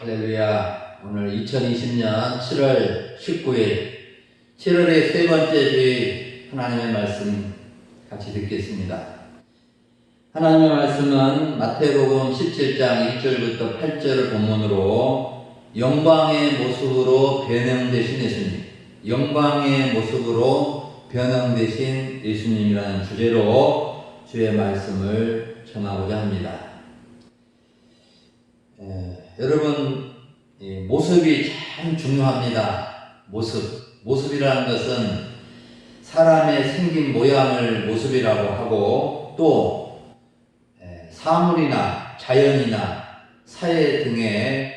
할렐루야. 오늘 2020년 7월 19일 7월의 세 번째 주일 하나님의 말씀 같이 듣겠습니다. 하나님의 말씀은 마태복음 17장 1절부터 8절을 본문으로 영광의 모습으로 변형되신 예수님, 영광의 모습으로 변형되신 예수님이라는 주제로 주의 말씀을 전하고자 합니다. 여러분, 모습이 참 중요합니다. 모습이라는 것은 사람의 생긴 모양을 모습이라고 하고, 또 사물이나 자연이나 사회 등의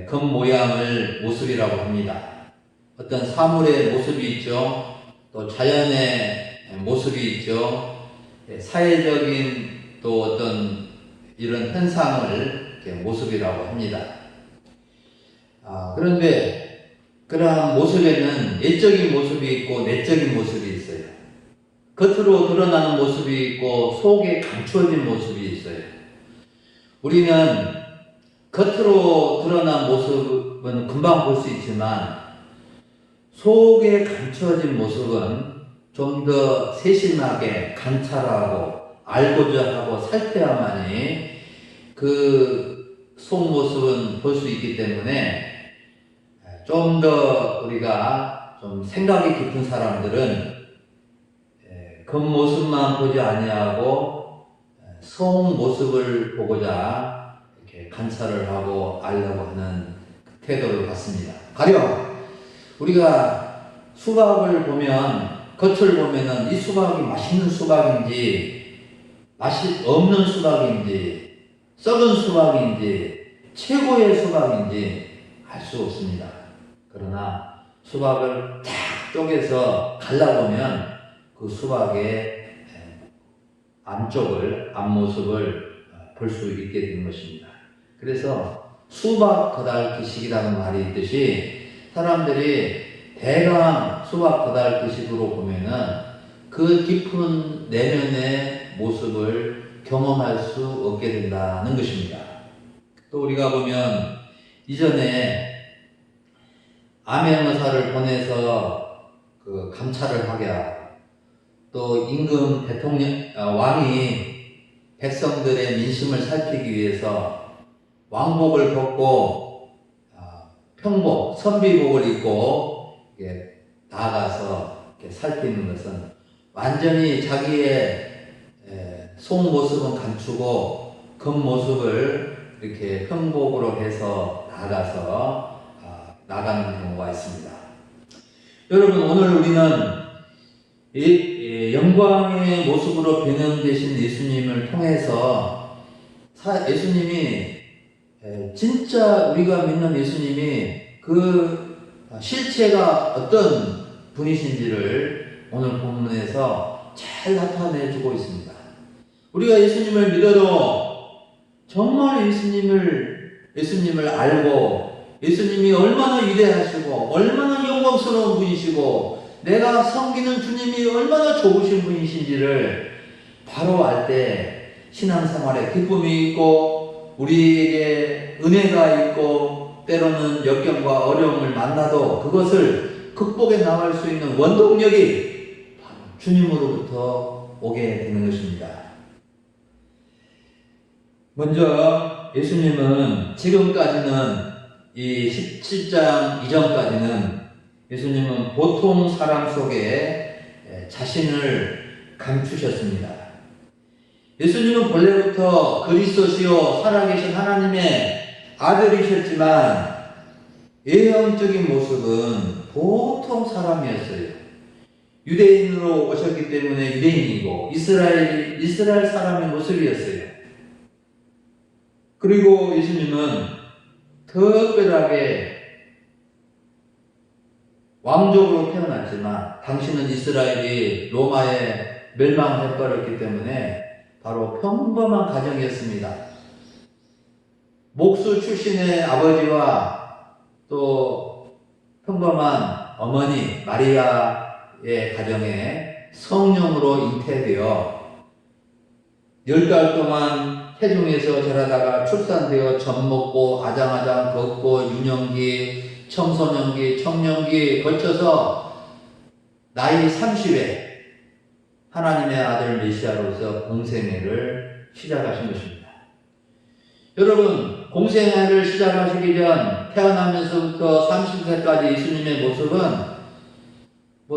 겉모양을 모습이라고 합니다. 어떤 사물의 모습이 있죠. 또 자연의 모습이 있죠. 사회적인 또 어떤 이런 현상을 모습이라고 합니다. 그런데 그러한 모습에는 내적인 모습이 있고 내적인 모습이 있어요. 겉으로 드러나는 모습이 있고 속에 감추어진 모습이 있어요. 우리는 겉으로 드러난 모습은 금방 볼 수 있지만 속에 감추어진 모습은 좀 더 세심하게 관찰하고 알고자 하고 살펴야만이 그 속모습은 볼 수 있기 때문에 좀 더 우리가 좀 생각이 깊은 사람들은 겉모습만 보지 아니하고 속모습을 보고자 이렇게 관찰을 하고 알려고 하는 태도를 갖습니다. 가령 우리가 수박을 보면 겉을 보면은 이 수박이 맛있는 수박인지 맛이 없는 수박인지 썩은 수박인지 최고의 수박인지 알 수 없습니다. 그러나 수박을 탁 쪼개서 갈라보면 그 수박의 앞모습을 볼 수 있게 된 것입니다. 그래서 수박 거달기식이라는 말이 있듯이 사람들이 대강 수박 거달기식으로 보면은 그 깊은 내면의 모습을 경험할 수 없게 된다는 것입니다. 또 우리가 보면 이전에 암행의사를 보내서 그 감찰을 하게 하고 또 임금 왕이 백성들의 민심을 살피기 위해서 왕복을 벗고 평복, 선비복을 입고 나아가서 살피는 것은 완전히 자기의 속모습은 감추고 겉모습을 이렇게 평복으로 해서 나가는 경우가 있습니다. 여러분, 오늘 우리는 영광의 모습으로 변형되신 예수님을 통해서 예수님이 진짜 우리가 믿는 예수님이 그 실체가 어떤 분이신지를 오늘 본문에서 잘 나타내주고 있습니다. 우리가 예수님을 믿어도 정말 예수님을 알고 예수님이 얼마나 위대하시고 얼마나 영광스러운 분이시고 내가 섬기는 주님이 얼마나 좋으신 분이신지를 바로 알 때 신앙생활에 기쁨이 있고 우리에게 은혜가 있고 때로는 역경과 어려움을 만나도 그것을 극복해 나갈 수 있는 원동력이 바로 주님으로부터 오게 되는 것입니다. 먼저 예수님은 지금까지는 이 17장 이전까지는 예수님은 보통 사람 속에 자신을 감추셨습니다. 예수님은 본래부터 그리스도시요 살아계신 하나님의 아들이셨지만 외형적인 모습은 보통 사람이었어요. 유대인으로 오셨기 때문에 유대인이고 이스라엘 사람의 모습이었어요. 그리고 예수님은 특별하게 왕족으로 태어났지만 당신은 이스라엘이 로마에 멸망해버렸기 때문에 바로 평범한 가정이었습니다. 목수 출신의 아버지와 또 평범한 어머니 마리아의 가정에 성령으로 잉태되어 10달 동안 태중에서 자라다가 출산되어 젖 먹고 아장아장 걷고 유년기, 청소년기, 청년기에 거쳐서 나이 30에 하나님의 아들 메시아로서 공생애를 시작하신 것입니다. 여러분, 공생애를 시작하시기 전 태어나면서부터 30세까지 예수님의 모습은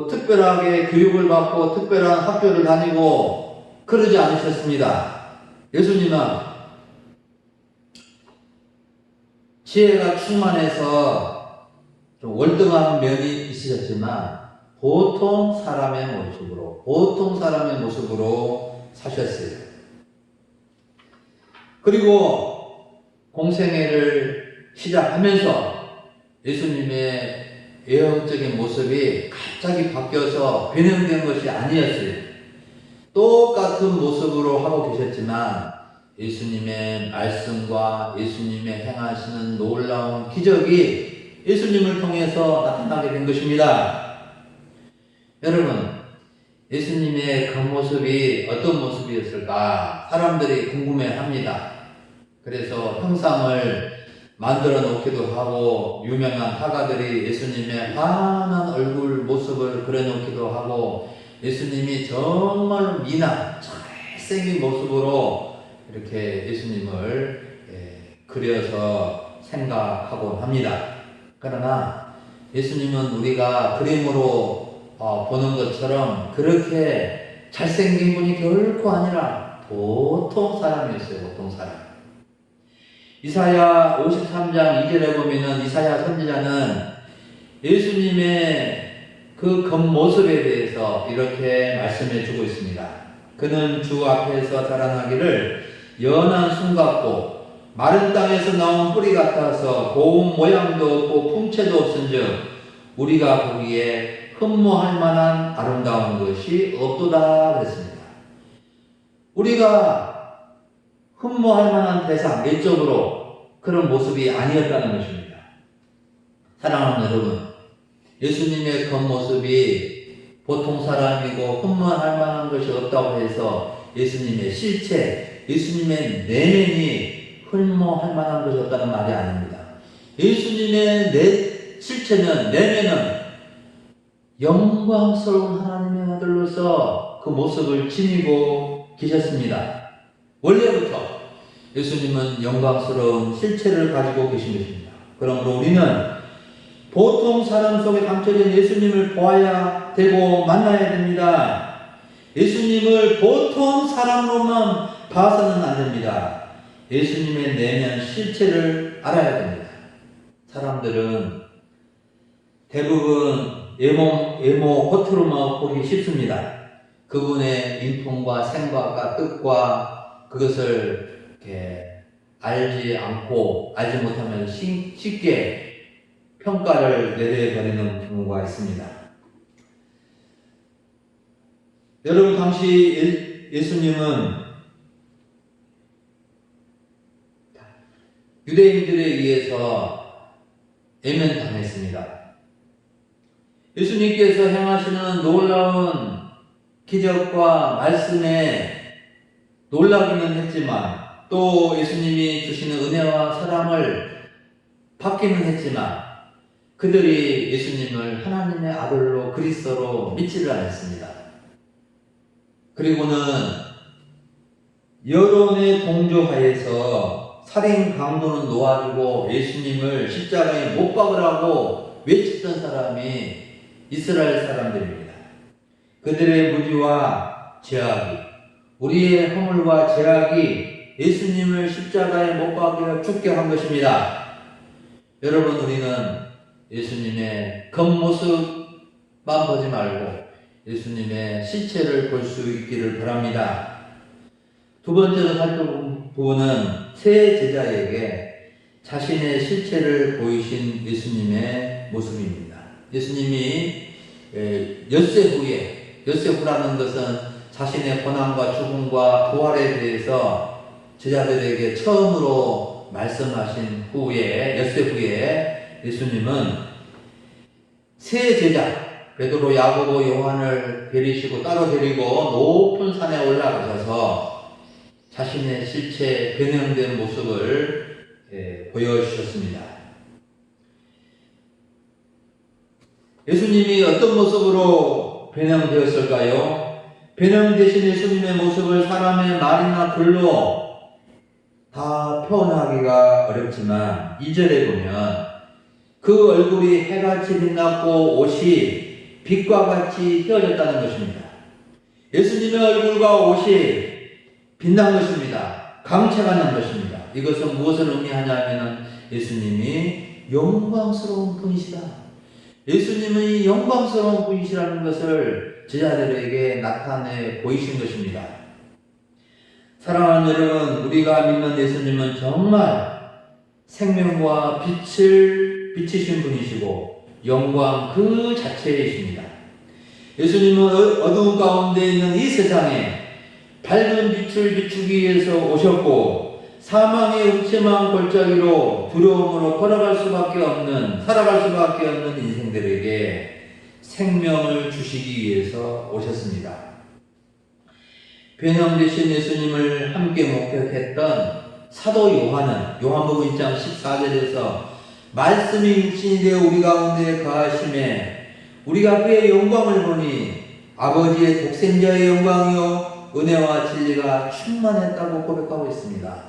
특별하게 교육을 받고 특별한 학교를 다니고 그러지 않으셨습니다. 예수님은 지혜가 충만해서 좀 월등한 면이 있으셨지만 보통 사람의 모습으로 사셨어요. 그리고 공생애를 시작하면서 예수님의 외형적인 모습이 갑자기 바뀌어서 변형된 것이 아니었어요. 똑같은 모습으로 하고 계셨지만 예수님의 말씀과 예수님의 행하시는 놀라운 기적이 예수님을 통해서 나타나게 된 것입니다. 여러분, 예수님의 겉모습이 어떤 모습이었을까? 사람들이 궁금해합니다. 그래서 형상을 만들어 놓기도 하고 유명한 화가들이 예수님의 환한 얼굴 모습을 그려놓기도 하고 예수님이 정말 미남, 잘생긴 모습으로 이렇게 예수님을 그려서 생각하곤 합니다. 그러나 예수님은 우리가 그림으로 보는 것처럼 그렇게 잘생긴 분이 결코 아니라 보통 사람이었어요. 보통 사람. 이사야 53장 2절에 보면은 이사야 선지자는 예수님의 그 겉모습에 대해서 이렇게 말씀해 주고 있습니다. 그는 주 앞에서 자라나기를 연한 순 같고 마른 땅에서 나온 뿌리 같아서 고운 모양도 없고 풍채도 없은즉 우리가 보기에 흠모할 만한 아름다운 것이 없도다 그랬습니다. 우리가 흠모할 만한 대상, 내적으로 그런 모습이 아니었다는 것입니다. 사랑하는 여러분, 예수님의 겉모습이 보통 사람이고 흠모할 만한 것이 없다고 해서 예수님의 실체, 예수님의 내면이 흠모할 만한 것이 없다는 말이 아닙니다. 예수님의 실체는, 내면은 영광스러운 하나님의 아들로서 그 모습을 지니고 계셨습니다. 원래부터 예수님은 영광스러운 실체를 가지고 계신 것입니다. 그러므로 우리는 보통 사람 속에 감춰진 예수님을 보아야 되고 만나야 됩니다. 예수님을 보통 사람으로만 봐서는 안 됩니다. 예수님의 내면 실체를 알아야 됩니다. 사람들은 대부분 외모 겉으로만 보기 쉽습니다. 그분의 인품과 생각과 뜻과 그것을 이렇게 알지 못하면 쉽게 평가를 내려버리는 경우가 있습니다. 여러분, 당시 예수님은 유대인들에 의해서 애면당했습니다. 예수님께서 행하시는 놀라운 기적과 말씀에 놀라기는 했지만 또 예수님이 주시는 은혜와 사랑을 받기는 했지만 그들이 예수님을 하나님의 아들로 그리스도로 믿지를 않았습니다. 그리고는 여론의 동조하에서 살인 강도는 놓아주고 예수님을 십자가에 못 박으라고 외쳤던 사람이 이스라엘 사람들입니다. 그들의 무지와 죄악이, 우리의 허물과 죄악이 예수님을 십자가에 못 박여 죽게 한 것입니다. 여러분, 우리는 예수님의 겉모습만 보지 말고 예수님의 실체를 볼 수 있기를 바랍니다. 두 번째로 살펴본 부분은 세 제자에게 자신의 실체를 보이신 예수님의 모습입니다. 예수님이 엿새 후라는 것은 자신의 고난과 죽음과 부활에 대해서 제자들에게 처음으로 말씀하신 후에, 엿새 후에 예수님은 세 제자, 베드로, 야고보, 요한을 데리시고 따로 데리고 높은 산에 올라가셔서 자신의 실체 변형된 모습을 보여주셨습니다. 예수님이 어떤 모습으로 변형되었을까요? 변형되신 예수님의 모습을 사람의 말이나 글로 다 표현하기가 어렵지만 2절에 보면 그 얼굴이 해같이 빛났고 옷이 빛과 같이 휘어졌다는 것입니다. 예수님의 얼굴과 옷이 빛난 것입니다. 강체가 난 것입니다. 이것은 무엇을 의미하냐면 예수님이 영광스러운 분이시다. 예수님이 영광스러운 분이시라는 것을 제자들에게 나타내 보이신 것입니다. 사랑하는 여러분, 우리가 믿는 예수님은 정말 생명과 빛을 비치신 분이시고 영광 그 자체이십니다. 예수님은 어두운 가운데 있는 이 세상에 밝은 빛을 비추기 위해서 오셨고 사망의 음침한 골짜기로 두려움으로 살아갈 수밖에 없는 인생들에게 생명을 주시기 위해서 오셨습니다. 변형되신 예수님을 함께 목격했던 사도 요한복음 1장 14절에서 말씀이 육신이 되어 우리 가운데 거하심에 우리가 그의 영광을 보니 아버지의 독생자의 영광이요 은혜와 진리가 충만했다고 고백하고 있습니다.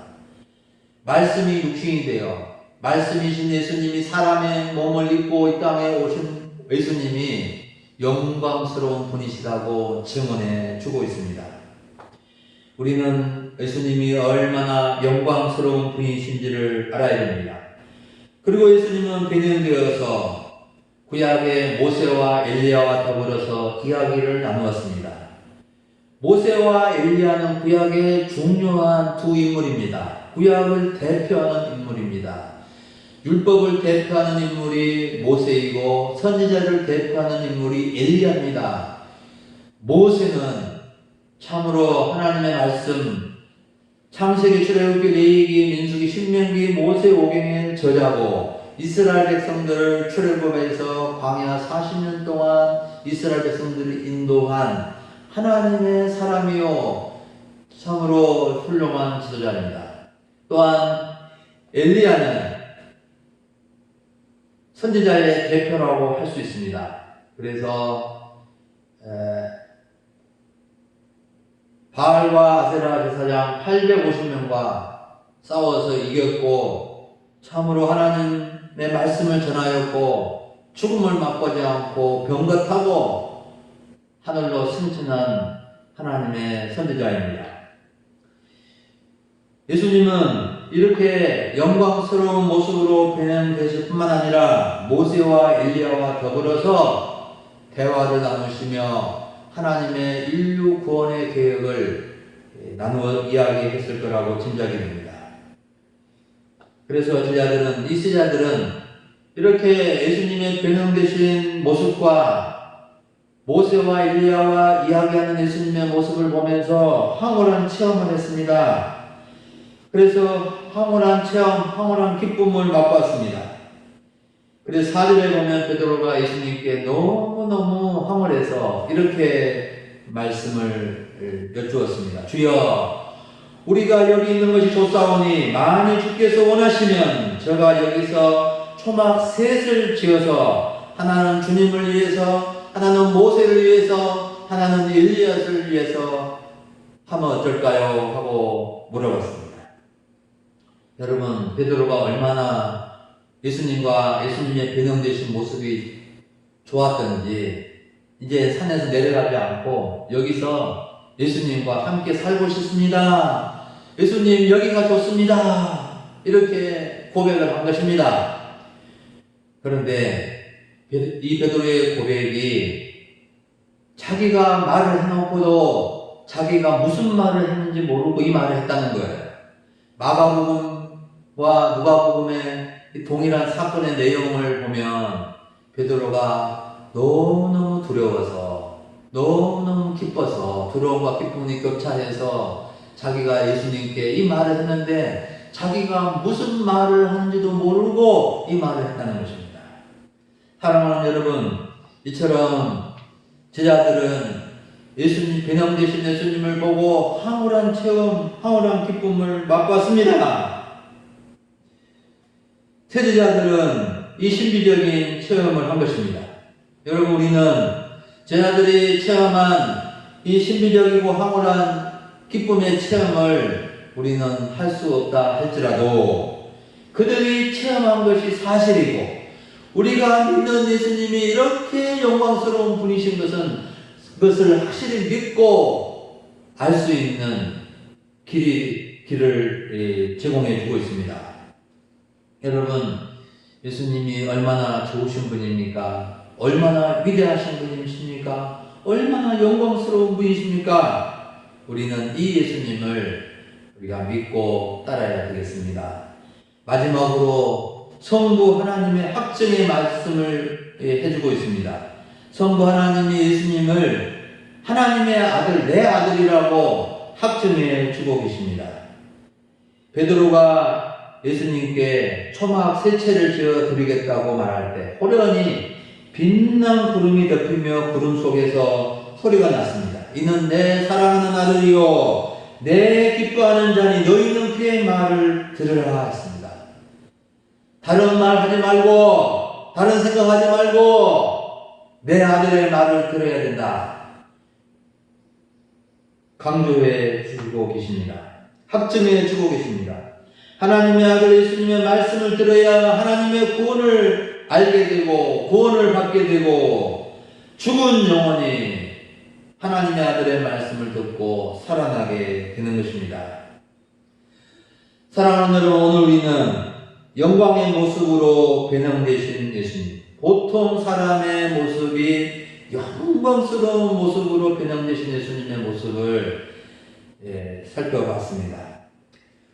말씀이 육신이 되어 말씀이신 예수님이 사람의 몸을 입고 이 땅에 오신 예수님이 영광스러운 분이시다고 증언해 주고 있습니다. 우리는 예수님이 얼마나 영광스러운 분이신지를 알아야 됩니다. 그리고 예수님은 변형되어서 구약의 모세와 엘리야와 더불어서 이야기를 나누었습니다. 모세와 엘리야는 구약의 중요한 두 인물입니다. 구약을 대표하는 인물입니다. 율법을 대표하는 인물이 모세이고 선지자를 대표하는 인물이 엘리야입니다. 모세는 참으로 하나님의 말씀, 창세기, 출애굽기, 레위기, 민수기, 신명기, 모세오경의 저자고 이스라엘 백성들을 출애굽에서 광야 40년 동안 이스라엘 백성들을 인도한 하나님의 사람이요 참으로 훌륭한 지도자입니다. 또한 엘리야는 선지자의 대표라고 할 수 있습니다. 그래서 바알과 아세라 제사장 850명과 싸워서 이겼고 참으로 하나님의 말씀을 전하였고 죽음을 맛보지 않고 병거 타고 하늘로 승천한 하나님의 선지자입니다. 예수님은 이렇게 영광스러운 모습으로 변형되실 뿐만 아니라 모세와 엘리야와 더불어서 대화를 나누시며 하나님의 인류 구원의 계획을 나누어 이야기했을 거라고 짐작이 됩니다. 그래서 이 제자들은 이렇게 예수님의 변형되신 모습과 모세와 엘리야와 이야기하는 예수님의 모습을 보면서 황홀한 체험을 했습니다. 그래서 황홀한 체험, 황홀한 기쁨을 맛봤습니다. 그래서 4절에 보면 베드로가 예수님께 너무너무 황홀해서 이렇게 말씀을 여쭈었습니다. 주여, 우리가 여기 있는 것이 좋사오니 만일 주께서 원하시면 저가 여기서 초막 셋을 지어서 하나는 주님을 위해서, 하나는 모세를 위해서, 하나는 엘리야를 위해서 하면 어떨까요? 하고 물어봤습니다. 여러분, 베드로가 얼마나 예수님과 예수님의 변형되신 모습이 좋았던지 이제 산에서 내려가지 않고 여기서 예수님과 함께 살고 싶습니다. 예수님, 여기가 좋습니다. 이렇게 고백을 한 것입니다. 그런데 이 베드로의 고백이 자기가 말을 해놓고도 자기가 무슨 말을 했는지 모르고 이 말을 했다는 거예요. 마가복음과 누가복음의 동일한 사건의 내용을 보면 베드로가 너무너무 두려워서 너무너무 기뻐서 두려움과 기쁨이 격차해서 자기가 예수님께 이 말을 했는데 자기가 무슨 말을 하는지도 모르고 이 말을 했다는 것입니다. 사랑하는 여러분, 이처럼 제자들은 예수님, 변형되신 예수님을 보고 황홀한 체험, 황홀한 기쁨을 맛봤습니다. 세대자들은 이 신비적인 체험을 한 것입니다. 여러분, 우리는 제자들이 체험한 이 신비적이고 황홀한 기쁨의 체험을 우리는 할 수 없다 할지라도 그들이 체험한 것이 사실이고 우리가 믿는 예수님이 이렇게 영광스러운 분이신 그것을 확실히 믿고 알 수 있는 길을 제공해 주고 있습니다. 여러분, 예수님이 얼마나 좋으신 분입니까? 얼마나 위대하신 분이십니까? 얼마나 영광스러운 분이십니까? 우리는 이 예수님을 우리가 믿고 따라야 되겠습니다. 마지막으로 성부 하나님의 확증의 말씀을 해주고 있습니다. 성부 하나님이 예수님을 하나님의 아들, 내 아들이라고 확증해 주고 계십니다. 베드로가 예수님께 초막 세 채를 지어 드리겠다고 말할 때 호련히 빛난 구름이 덮이며 구름 속에서 소리가 났습니다. 이는 내 사랑하는 아들이요 내 기뻐하는 자니 너희는 그의 말을 들으라 했습니다. 다른 말 하지 말고 다른 생각하지 말고 내 아들의 말을 들어야 된다. 강조해 주고 계십니다. 확증해 주고 계십니다. 하나님의 아들 예수님의 말씀을 들어야 하나님의 구원을 알게 되고 구원을 받게 되고 죽은 영혼이 하나님의 아들의 말씀을 듣고 살아나게 되는 것입니다. 사랑하는 여러분, 오늘 우리는 영광의 모습으로 변형되신 예수님, 보통 사람의 모습이 영광스러운 모습으로 변형되신 예수님의 모습을 살펴봤습니다.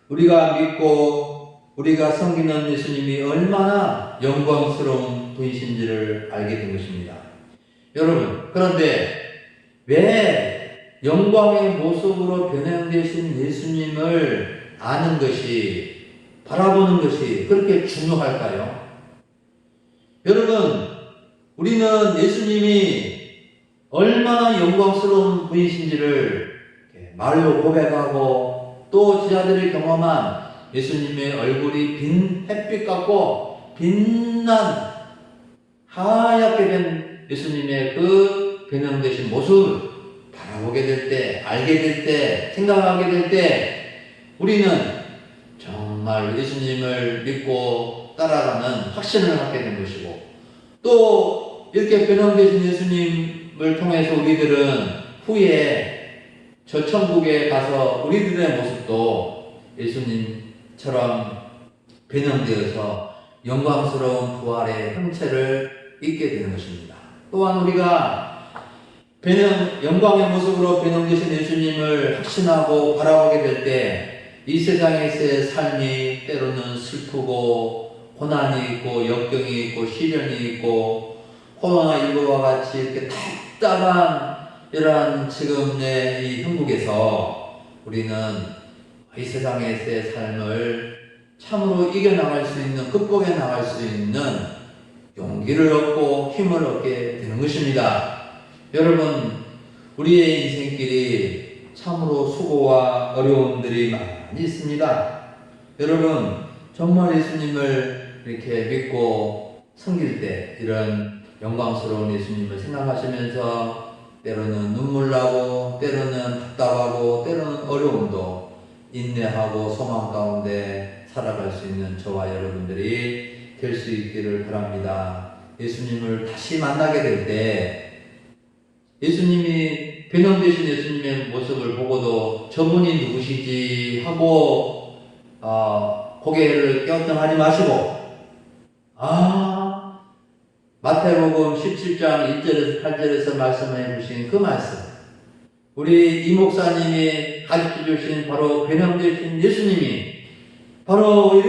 우리가 믿고 우리가 섬기는 예수님이 얼마나 영광스러운 분이신지를 알게 된 것입니다. 여러분, 그런데 왜 영광의 모습으로 변형되신 예수님을 아는 것이, 바라보는 것이 그렇게 중요할까요? 여러분, 우리는 예수님이 얼마나 영광스러운 분이신지를 말로 고백하고 또 제자들이 경험한 예수님의 얼굴이 빈 햇빛 같고 빛난 하얗게 된 예수님의 그 변형되신 모습을 바라보게 될 때, 알게 될 때, 생각하게 될 때 우리는 정말 예수님을 믿고 따라가는 확신을 갖게 된 것이고, 또 이렇게 변형되신 예수님을 통해서 우리들은 후에 저 천국에 가서 우리들의 모습도 예수님처럼 변형되어서 영광스러운 부활의 형체를 잊게 되는 것입니다. 또한 우리가 영광의 모습으로 변형되신 예수님을 확신하고 바라보게 될 때 이 세상에서의 삶이 때로는 슬프고 고난이 있고 역경이 있고 시련이 있고 코로나19와 같이 이렇게 답답한 이러한 지금의 이 형국에서 우리는 이 세상에서의 삶을 참으로 이겨나갈 수 있는, 극복해 나갈 수 있는 용기를 얻고 힘을 얻게 되는 것입니다. 여러분, 우리의 인생길이 참으로 수고와 어려움들이 많이 있습니다. 여러분, 정말 예수님을 이렇게 믿고 섬길 때 이런 영광스러운 예수님을 생각하시면서 때로는 눈물 나고 때로는 답답하고 때로는 어려움도 인내하고 소망 가운데 살아갈 수 있는 저와 여러분들이 될 수 있기를 바랍니다. 예수님을 다시 만나게 될 때 예수님이 변형되신 예수님의 모습을 보고도 저분이 누구시지 하고 고개를 갸우뚱하지 마시고 마태복음 17장 1절에서 8절에서 말씀해 주신 그 말씀, 우리 이 목사님이 가르쳐 주신 바로 변형되신 예수님이 바로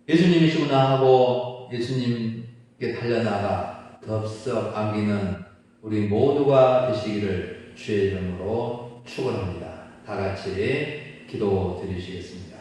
예수님이시구나 하고 예수님께 달려나가 덥석 안기는 우리 모두가 되시기를 주의 이름으로 축원합니다. 다 같이 기도 드리시겠습니다.